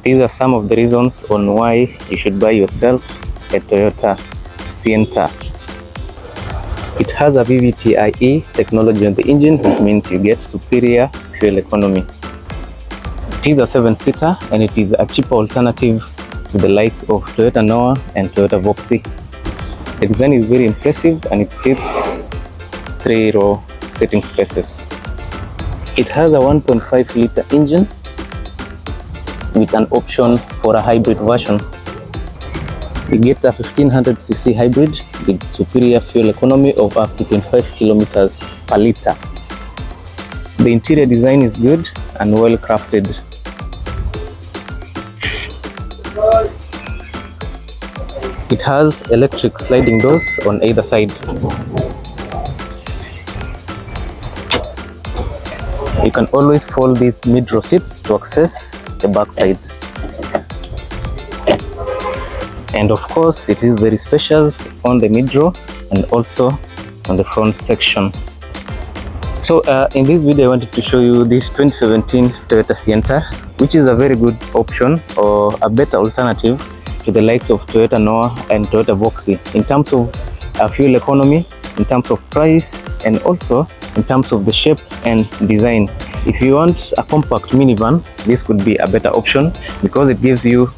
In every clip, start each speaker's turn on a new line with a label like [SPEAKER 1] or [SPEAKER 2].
[SPEAKER 1] These are some of the reasons on why you should buy yourself a Toyota Sienta. It has a VVT-IE technology on the engine, which means you get superior fuel economy. It is a 7-seater and it is a cheaper alternative to the likes of Toyota Noah and Toyota Voxy. The design is very impressive and it fits 3-row sitting spaces. It has a 1.5-liter engine with an option for a hybrid version. You get a 1500cc hybrid with superior fuel economy of up to 25 kilometers per liter. The interior design is good and well crafted. It has electric sliding doors on either side. You can always fold these mid-row seats to access the back side. And of course, it is very spacious on the mid-row and also on the front section. So in this video, I wanted to show you this 2017 Toyota Sienta, which is a very good option or a better alternative to the likes of Toyota Noah and Toyota Voxy in terms of fuel economy, in terms of price, and also in terms of the shape and design. If you want a compact minivan, this could be a better option because it gives you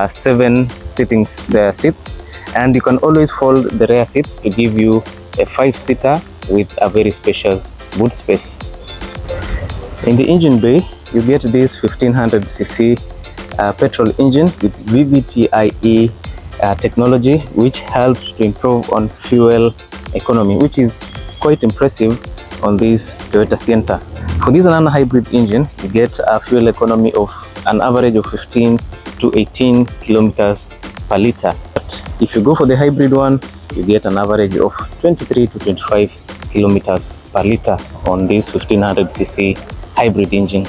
[SPEAKER 1] 7 seats, and you can always fold the rear seats to give you a 5-seater with a very spacious boot space. In the engine bay, you get this 1500cc petrol engine with VVT-IE technology, which helps to improve on fuel economy, which is quite impressive on this Toyota Sienta. For this non-hybrid engine, you get a fuel economy of an average of 15 to 18 kilometers per liter. But if you go for the hybrid one, you get an average of 23 to 25 kilometers per liter on this 1500cc hybrid engine.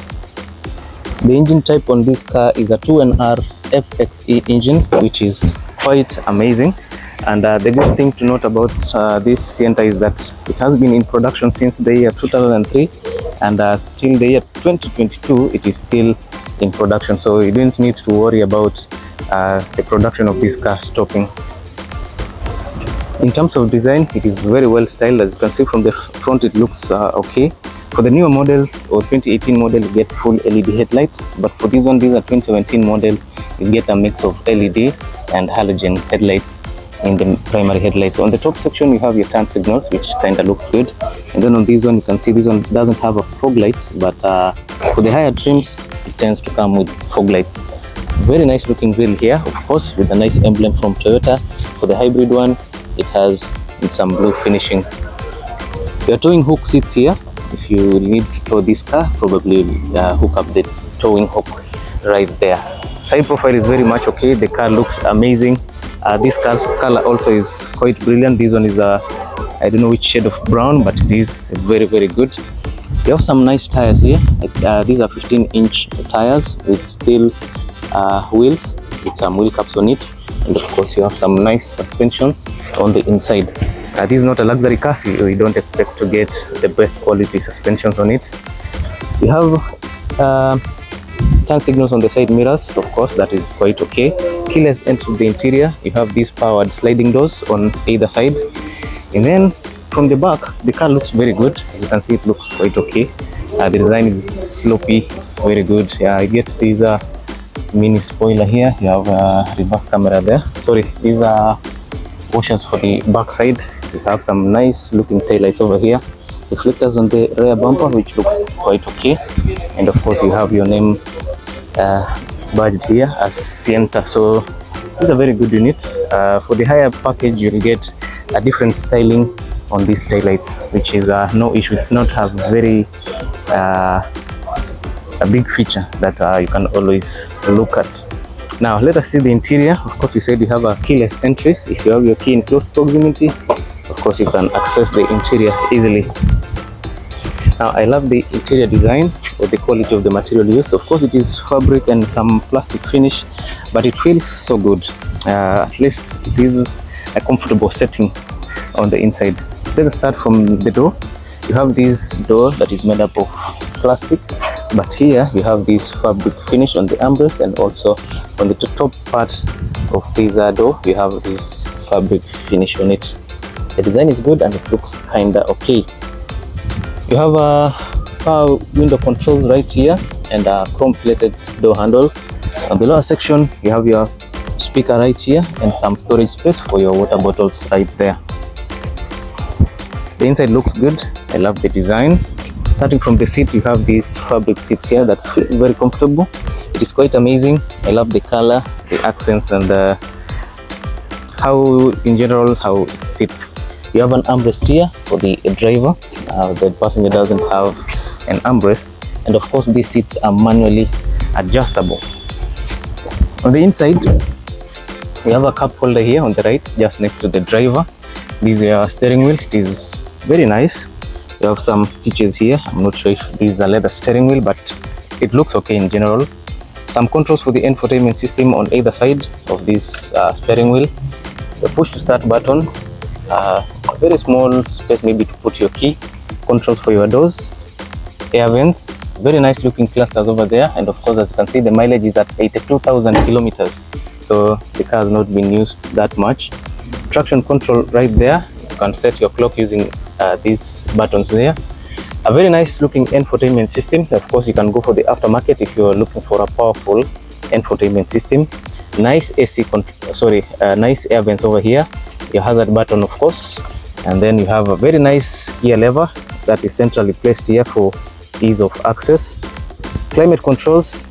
[SPEAKER 1] The engine type on this car is a 2NR FXE engine, which is quite amazing. And the good thing to note about this Sienta is that it has been in production since the year 2003, and till the year 2022 it is still in production, so you don't need to worry about the production of this car stopping. In terms of design, it is very well styled. As you can see from the front, it looks okay. For the newer models or 2018 model, you get full LED headlights, but for this one, these are 2017 model, you get a mix of LED and halogen headlights in the primary headlights. On the top section, you have your turn signals, which kind of looks good. And then on this one, you can see this one doesn't have a fog light, but for the higher trims, it tends to come with fog lights. Very nice looking grille here, of course, with a nice emblem from Toyota. For the hybrid one, it has some blue finishing. We are towing hook seats here. If you need to tow this car, probably hook up the towing hook right there. Side profile is very much okay. The car looks amazing. This car's color also is quite brilliant. This one is I don't know which shade of brown, but it is very, very good. You have some nice tires here. These are 15-inch tires with steel wheels with some wheel caps on it, and of course you have some nice suspensions on the inside. This is not a luxury car, so you don't expect to get the best quality suspensions on it. You have turn signals on the side mirrors, of course, that is quite okay. Keyless entry to the interior. You have these powered sliding doors on either side, and then from the back, the car looks very good. As you can see, it looks quite okay. The design is sloppy, it's very good. Yeah, you get these mini spoiler here. You have a reverse camera there. Sorry, these are washers for the back side. You have some nice looking taillights over here. Reflectors on the rear bumper, which looks quite okay. And of course, you have your name badged here as Sienta. So it's a very good unit. For the higher package, you'll get a different styling on these taillights, which is no issue. It's not a very a big feature that you can always look at. Now let us see the interior. Of course, we said you have a keyless entry. If you have your key in close proximity, of course you can access the interior easily. Now I love the interior design or the quality of the material used. Of course, it is fabric and some plastic finish, but it feels so good. At least it is a comfortable setting on the inside. Let's start from the door. You have this door that is made up of plastic but here you have this fabric finish on the armrest, and also on the top part of this door you have this fabric finish on it. The design is good and it looks kinda okay. You have power window controls right here and a chrome plated door handle. On the lower section you have your speaker right here and some storage space for your water bottles right there. The inside looks good. I love the design. Starting from the seat, you have these fabric seats here that feel very comfortable. It is quite amazing. I love the color, the accents, and how in general how it sits. You have an armrest here for the driver. The passenger doesn't have an armrest, and of course these seats are manually adjustable. On the inside, you have a cup holder here on the right, just next to the driver. This is your steering wheel. It is very nice. You have some stitches here. I'm not sure if this is a leather steering wheel, but it looks okay in general. Some controls for the infotainment system on either side of this steering wheel. The push to start button. A very small space maybe to put your key. Controls for your doors. Air vents. Very nice looking clusters over there. And of course, as you can see, the mileage is at 82,000 kilometers. So the car has not been used that much. Traction control right there. You can set your clock using these buttons there. A very nice looking infotainment system. Of course, you can go for the aftermarket if you're looking for a powerful infotainment system. Nice nice air vents over here. Your hazard button, of course, and then you have a very nice gear lever that is centrally placed here for ease of access. Climate controls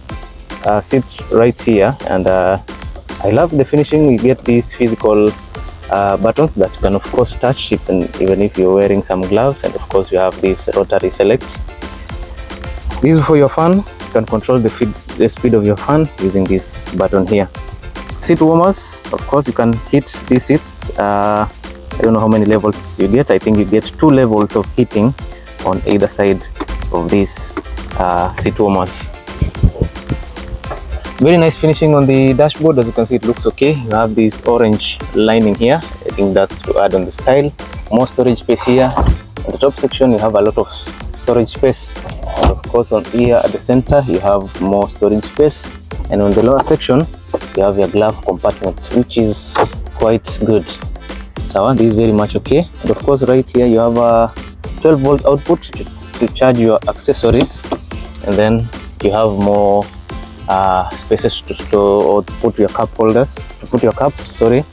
[SPEAKER 1] sits right here, and I love the finishing. You get these physical buttons that you can of course touch even if you're wearing some gloves, and of course you have this rotary select. This is for your fan. You can control the speed of your fan using this button here. Seat warmers, of course you can heat these seats. I don't know how many levels you get. I think you get 2 levels of heating on either side of these seat warmers. Very nice finishing on the dashboard. As you can see, it looks okay. You have this orange lining here. I think that's to add on the style. More storage space here. On the top section, you have a lot of storage space. And of course, on here at the center, you have more storage space. And on the lower section, you have your glove compartment, which is quite good. So this is very much okay. And of course, right here, you have a 12-volt output to charge your accessories. And then you have more spaces to store or to put your cup holders, to put your cups, sorry.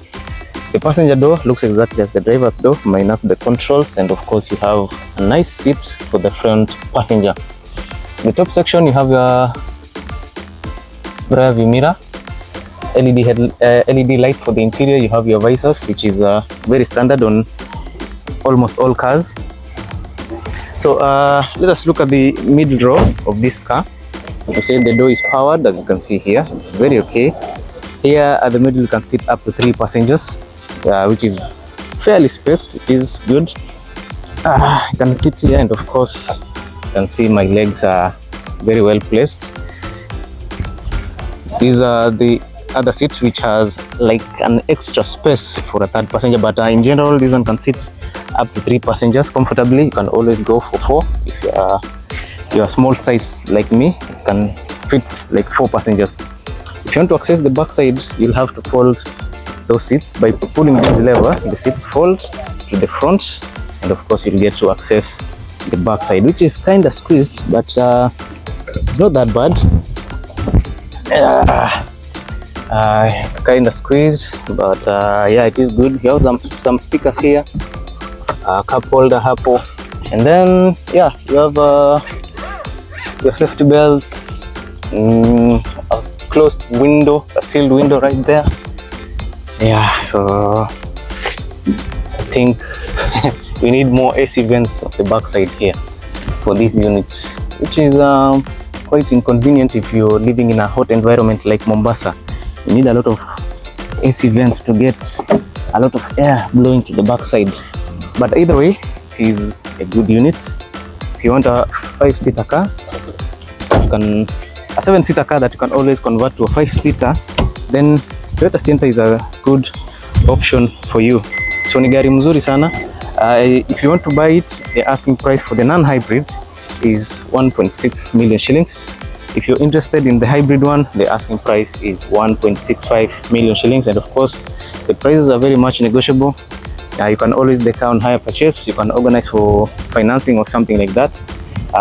[SPEAKER 1] The passenger door looks exactly as the driver's door, minus the controls, and of course you have a nice seat for the front passenger. The top section, you have your rear view mirror, LED light for the interior. You have your visors, which is very standard on almost all cars. So let us look at the middle row of this car. You say the door is powered, as you can see here. Very okay. Here at the middle you can sit up to 3 passengers, which is fairly spaced. It is good. You can sit here, and of course you can see my legs are very well placed. These are the other seats, which has like an extra space for a 3rd passenger, but in general this one can sit up to 3 passengers comfortably. You can always go for 4 if you're a small size like me. You can fit like 4 passengers. If you want to access the back side, you'll have to fold those seats by pulling this lever. The seats fold to the front, and of course you'll get to access the back side, which is kind of squeezed, but it's not that bad. It's kind of squeezed, but yeah, it is good. You have some speakers here, cup holder, hapo, and then yeah, you have your safety belts, a closed window, a sealed window right there. Yeah, so I think we need more AC vents of the backside here for these units, which is quite inconvenient if you're living in a hot environment like Mombasa. You need a lot of AC vents to get a lot of air blowing to the backside. But either way, it is a good unit. If you want a 5-seater car, a 7-seater car that you can always convert to a 5-seater, then Toyota Sienta is a good option for you. So ni gari mzuri sana. If you want to buy it, the asking price for the non-hybrid is 1.6 million shillings. If you're interested in the hybrid one, the asking price is 1.65 million shillings, and of course the prices are very much negotiable. You can always decide on higher purchase. You can organize for financing or something like that,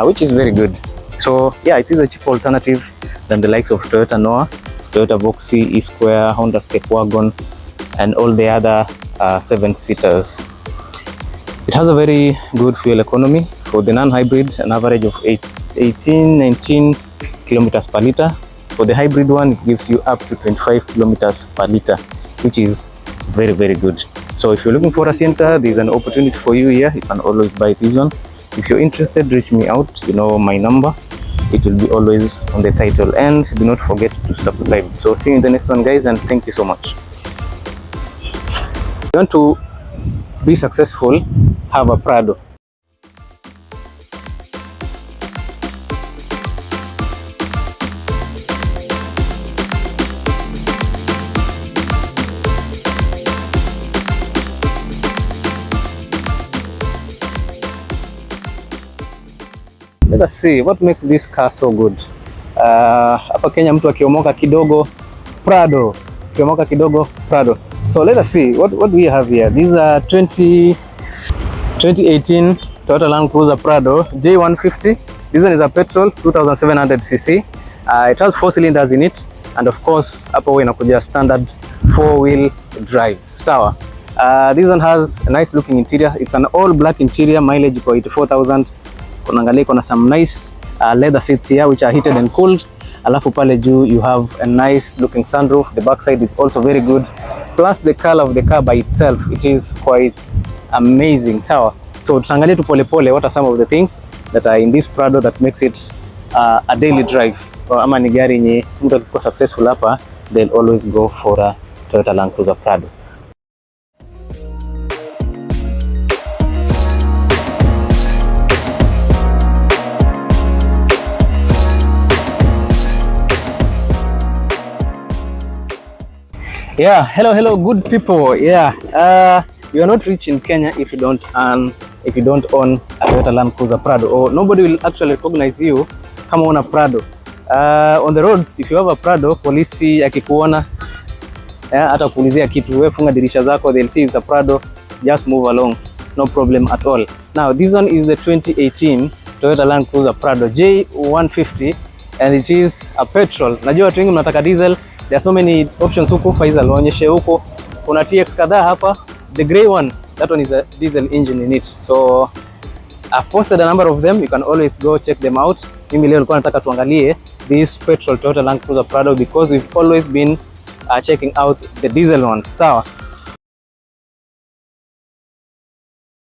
[SPEAKER 1] which is very good. So yeah, it is a cheaper alternative than the likes of Toyota Noah, Toyota Voxy, E-Square, Honda Step Wagon, and all the other 7-seaters. It has a very good fuel economy. For the non-hybrid, an average of 19 kilometers per liter. For the hybrid one, it gives you up to 25 kilometers per liter, which is very, very good. So if you're looking for a Sienta, there's an opportunity for you here. You can always buy this one. If you're interested, reach me out. You know my number. It will be always on the title, and do not forget to subscribe. So see you in the next one, guys, and thank you so much. If you want to be successful, have a Prado. Let us see what makes this car so good. Hapa Kenya mtu akiomoka kidogo Prado, akiomoka kidogo Prado. So let us see what do we have here. These are 2018 Toyota Land Cruiser Prado J150. This one is a petrol 2700 cc. It has 4 cylinders in it, and of course hapo huwa inakuja standard 4-wheel drive. Sawa. This one has a nice looking interior. It's an all black interior, mileage iko 84,000. Unaangalia iko na some nice leather seats here which are heated and cooled. Alafu pale juu you have a nice looking sunroof. The back side is also very good. Plus the color of the car by itself, it is quite amazing. Sawa. So tutaangalia tu pole pole what are some of the things that are in this Prado that makes it a daily drive. Ama ni gari yenye mtu akikuwa successful hapa, they'll always go for a Toyota Land Cruiser Prado. Yeah, hello good people. Yeah, you are not rich in Kenya if you don't own a Toyota Land Cruiser Prado, or nobody will actually recognize you kama una Prado. On the roads, if you have a Prado, polisi akikuona hata kuulizia kitu, wewe funga dirisha zako, they'll see it's a Prado, just move along, no problem at all. Now this one is the 2018 Toyota Land Cruiser Prado J150, and it is a petrol. Najua watu wengi mnataka diesel. There are so many options huko. Faisal waonyeshe huko. Kuna TX kadhaa hapa. The grey one, that one is a diesel engine in it. So I've posted a number of them. You can always go check them out. Mimi leo nilikuwa nataka tuangalie this petrol Toyota Land Cruiser Prado because we've always been checking out the diesel ones. Sawa.